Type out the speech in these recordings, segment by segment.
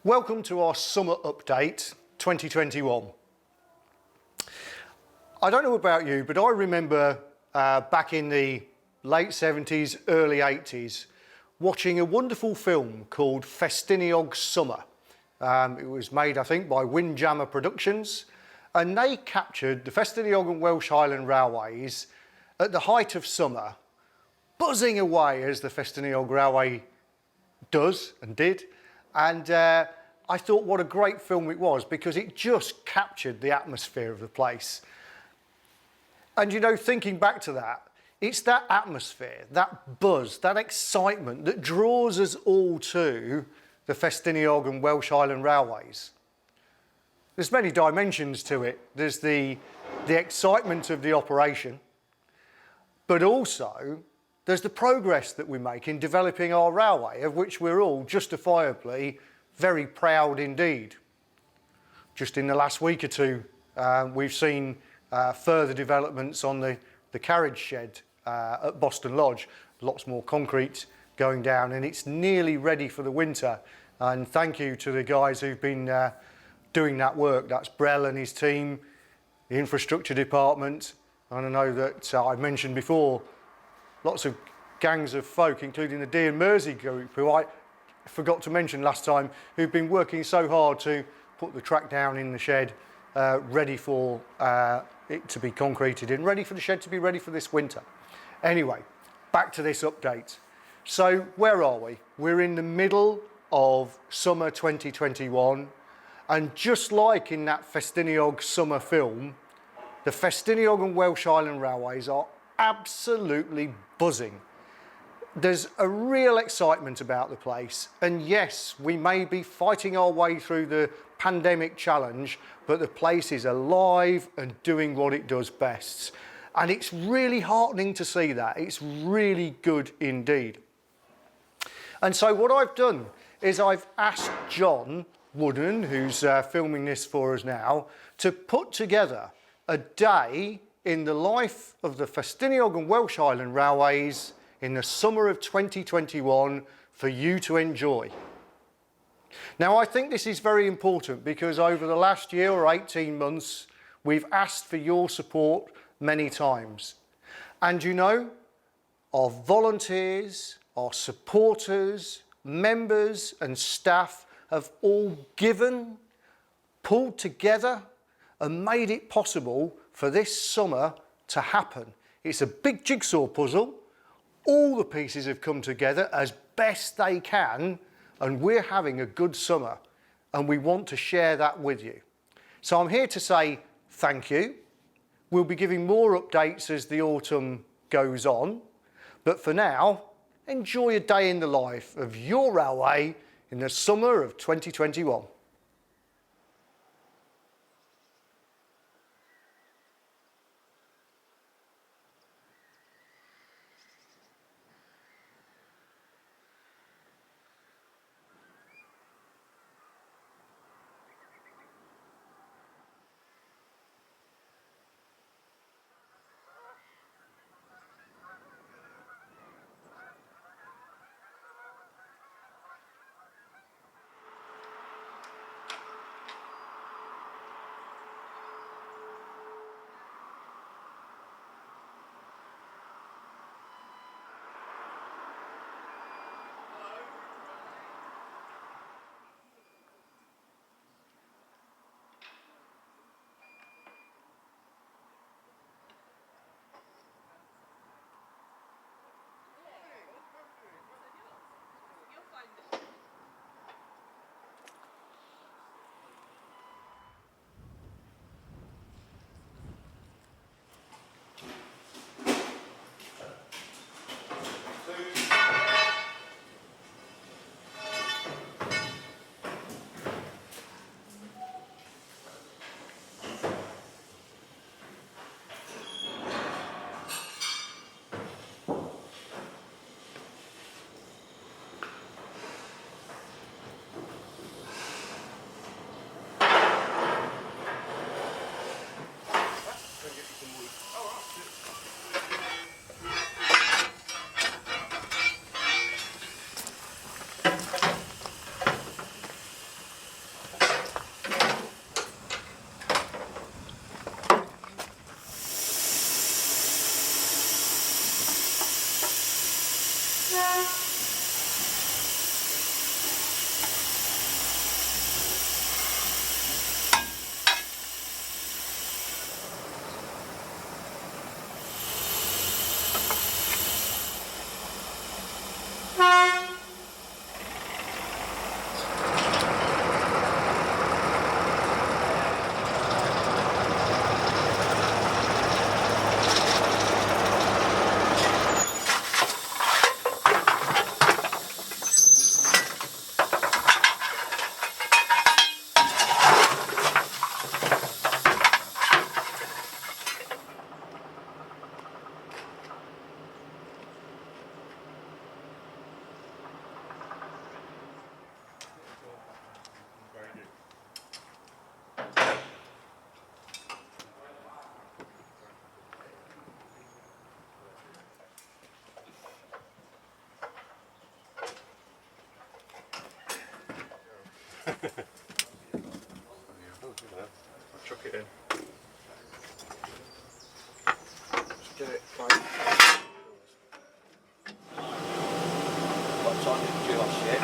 Welcome to our summer update 2021. I don't know about you, but I remember back in the late 70s, early 80s, watching a wonderful film called Festiniog Summer. It was made, I think, by Windjammer Productions, and they captured the Festiniog and Welsh Highland Railways at the height of summer, buzzing away as the Festiniog Railway does and did. And I thought what a great film it was because it just captured the atmosphere of the place. And you know, thinking back to that, it's that atmosphere, that buzz, that excitement that draws us all to the Festiniog and Welsh Highland Railways. There's many dimensions to it. There's the excitement of the operation, but also there's the progress that we make in developing our railway, of which we're all justifiably very proud indeed. Just in the last week or two, we've seen further developments on the carriage shed at Boston Lodge. Lots more concrete going down, and it's nearly ready for the winter. And thank you to the guys who've been doing that work. That's Brell and his team, the infrastructure department. And I know that I mentioned before, lots of gangs of folk, including the Dee and Mersey group, who I forgot to mention last time, who've been working so hard to put the track down in the shed, ready for it to be concreted and ready for the shed to be ready for this winter. Anyway, back to this update. So where are we? We're in the middle of summer 2021, and just like in that Festiniog summer film, the Festiniog and Welsh Highland Railways are absolutely buzzing. There's a real excitement about the place, and yes, we may be fighting our way through the pandemic challenge, but the place is alive and doing what it does best. And it's really heartening to see that. It's really good indeed. And so what I've done is I've asked John Wooden, who's filming this for us now, to put together a day in the life of the Festiniog and Welsh Highland Railways in the summer of 2021 for you to enjoy. Now, I think this is very important because over the last year or 18 months, we've asked for your support many times. And you know, our volunteers, our supporters, members and staff have all given, pulled together and made it possible for this summer to happen. It's a big jigsaw puzzle. All the pieces have come together as best they can, and we're having a good summer, and we want to share that with you. So I'm here to say thank you. We'll be giving more updates as the autumn goes on, but for now, enjoy a day in the life of your railway in the summer of 2021. Chuck it in. Just get it right. What time did you last year?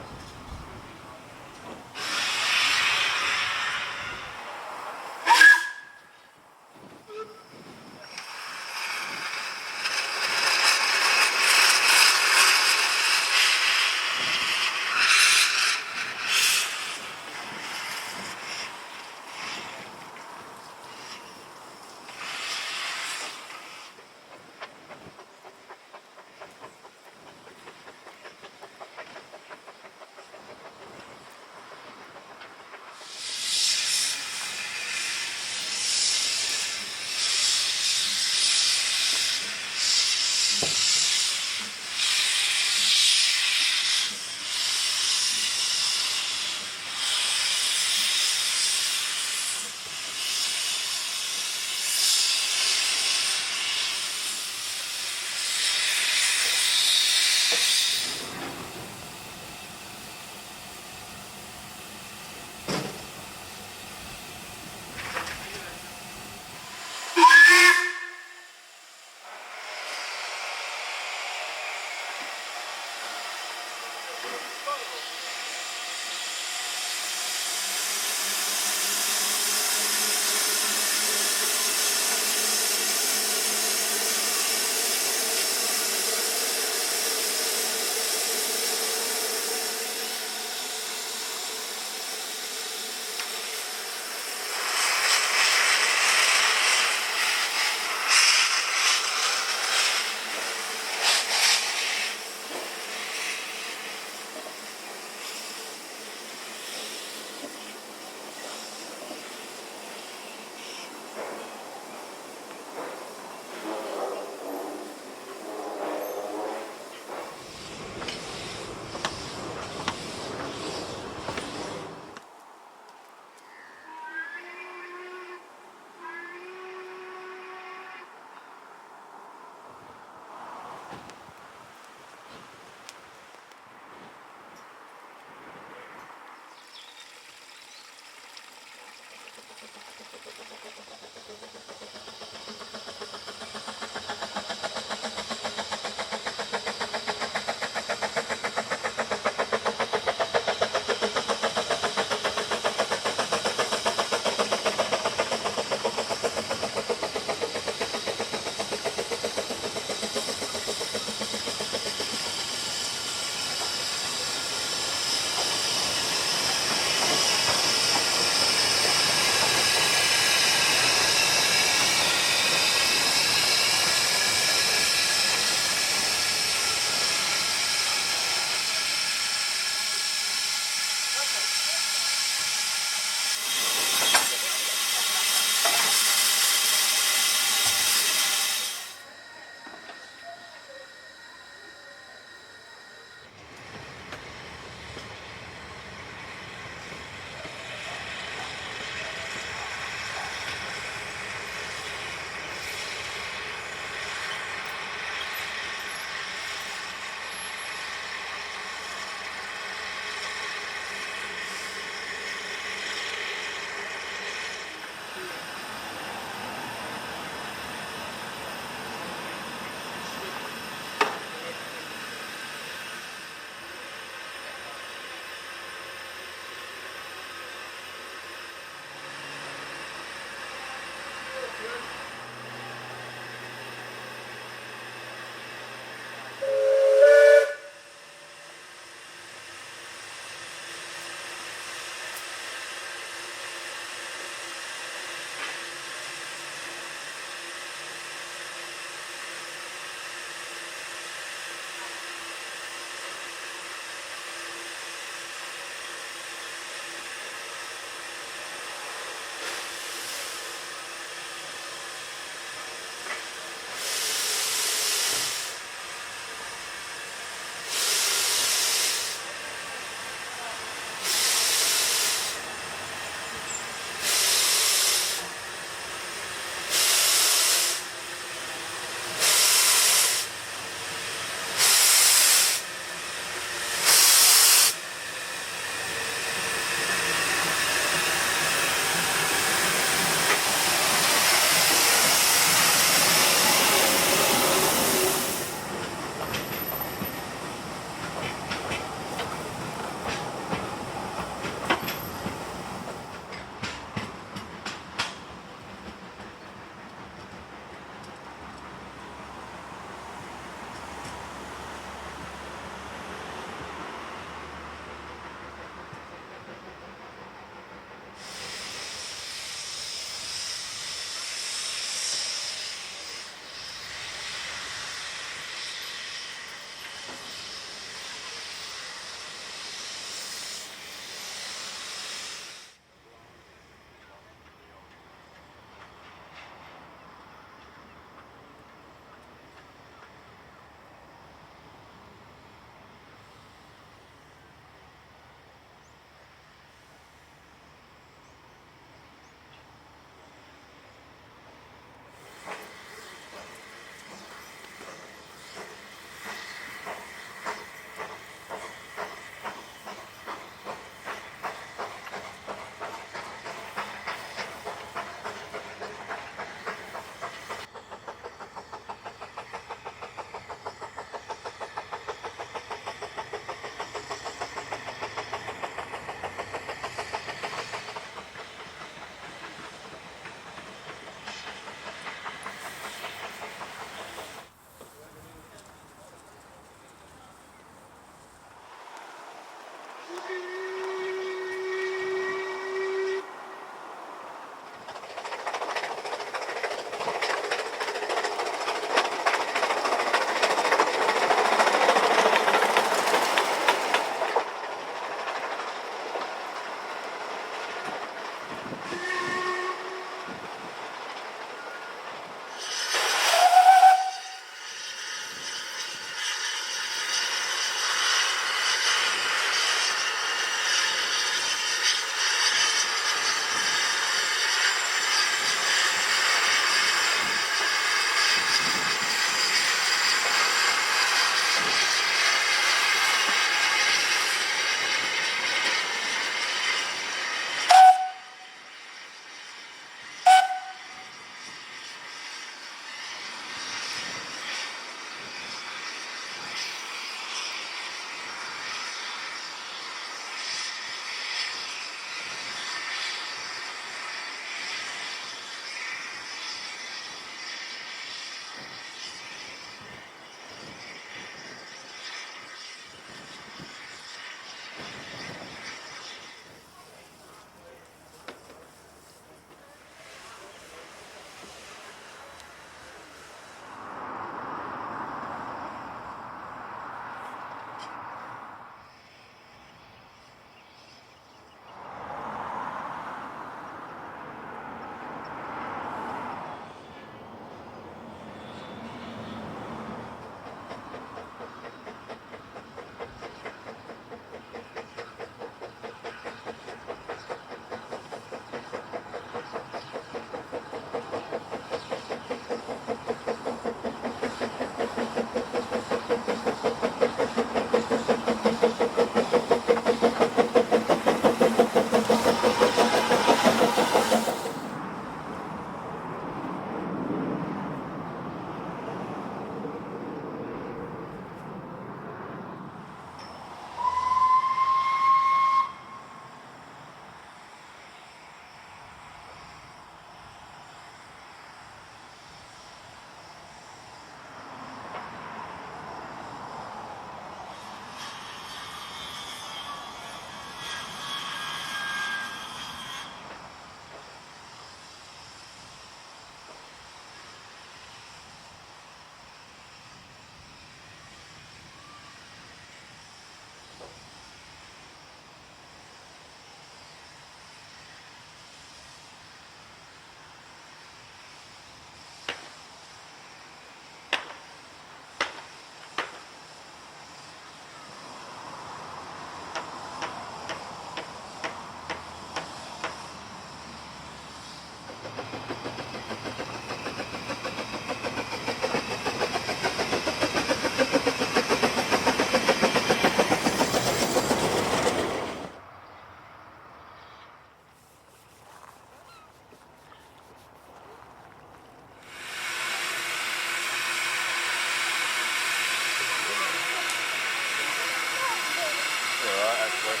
Lovely.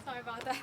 Sorry about that.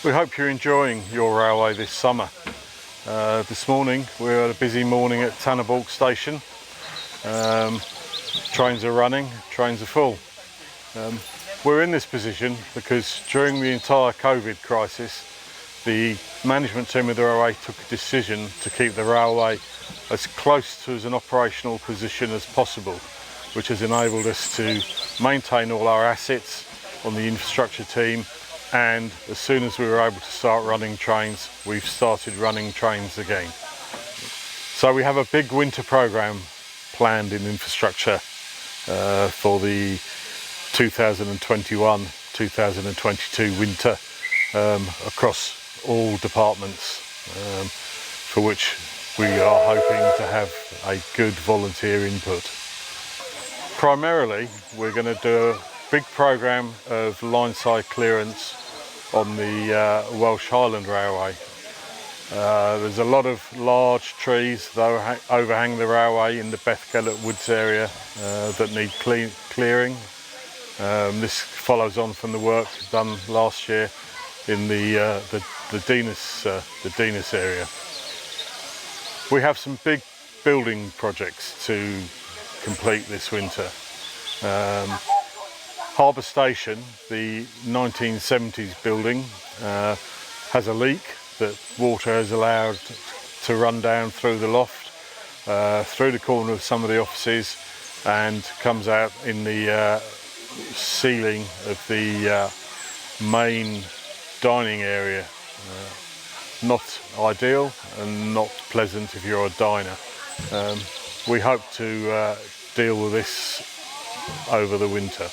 We hope you're enjoying your railway this summer. This morning we had a busy morning at Tannerbalk station. Trains are running, trains are full. We're in this position because during the entire COVID crisis, the management team of the railway took a decision to keep the railway as close to as an operational position as possible, which has enabled us to maintain all our assets on the infrastructure team, and as soon as we were able to start running trains, we've started running trains again. So we have a big winter programme planned in infrastructure for the 2021-2022 winter across all departments, for which we are hoping to have a good volunteer input. Primarily, we're going to do a big programme of line-side clearance on the Welsh Highland Railway. There's a lot of large trees that overhang the railway in the Bethgelert Woods area that need clearing. This follows on from the work done last year in the Dinas area. We have some big building projects to complete this winter. Harbour Station, the 1970s building, has a leak that water has allowed to run down through the loft, through the corner of some of the offices, and comes out in the ceiling of the main dining area. Not ideal and not pleasant if you're a diner. We hope to deal with this over the winter.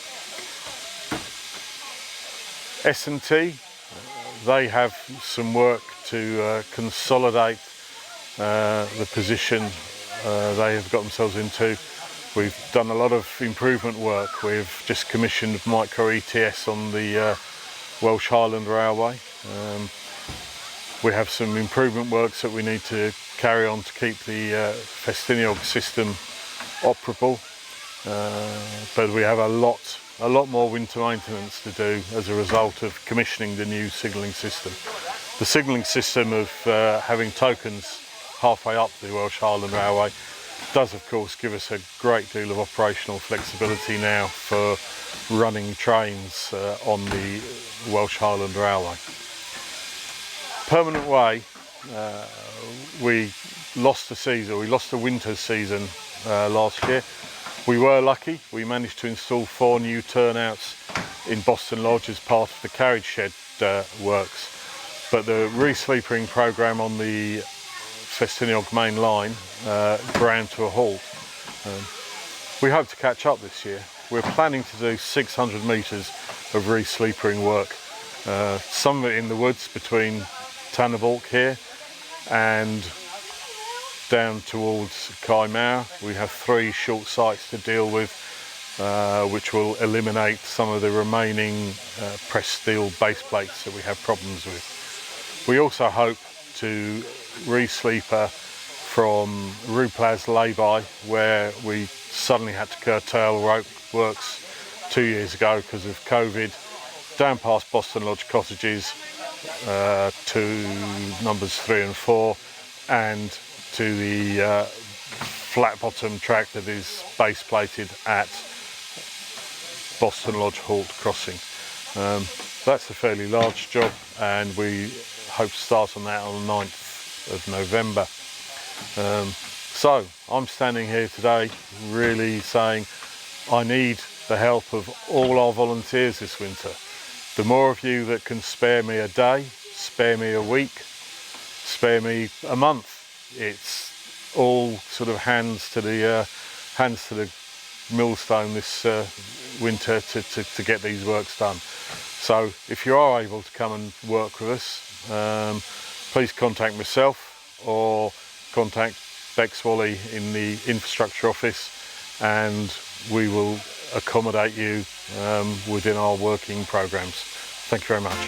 S&T, they have some work to consolidate the position they have got themselves into. We've done a lot of improvement work. We've just commissioned micro ETS on the Welsh Highland Railway. We have some improvement works that we need to carry on to keep the Festiniog system operable, but we have a lot more winter maintenance to do as a result of commissioning the new signalling system. The signalling system of having tokens halfway up the Welsh Highland Railway does of course give us a great deal of operational flexibility now for running trains on the Welsh Highland Railway. Permanent Way, we lost the winter season last year. We were lucky, we managed to install 4 new turnouts in Boston Lodge as part of the carriage shed works, but the re-sleepering programme on the Festiniog main line ground to a halt. We hope to catch up this year. We're planning to do 600 metres of re-sleepering work, some of it in the woods between Tannerbalk here and down towards Cae Mawr. We have 3 short sites to deal with which will eliminate some of the remaining pressed steel base plates that we have problems with. We also hope to re-sleeper from Ruplaz lay-by, where we suddenly had to curtail rope works 2 years ago because of COVID, down past Boston Lodge cottages to numbers 3 and 4 and to the flat bottom track that is base plated at Boston Lodge Halt Crossing. That's a fairly large job, and we hope to start on that on the 9th of November. So I'm standing here today really saying I need the help of all our volunteers this winter. The more of you that can spare me a day, spare me a week, spare me a month, it's all sort of hands to the millstone this winter to get these works done. So if you are able to come and work with us, please contact myself or contact Bex Wally in the infrastructure office, and we will accommodate you within our working programs. Thank you very much.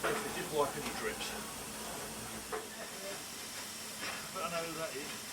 If it did wipe any drips. But I know who that is.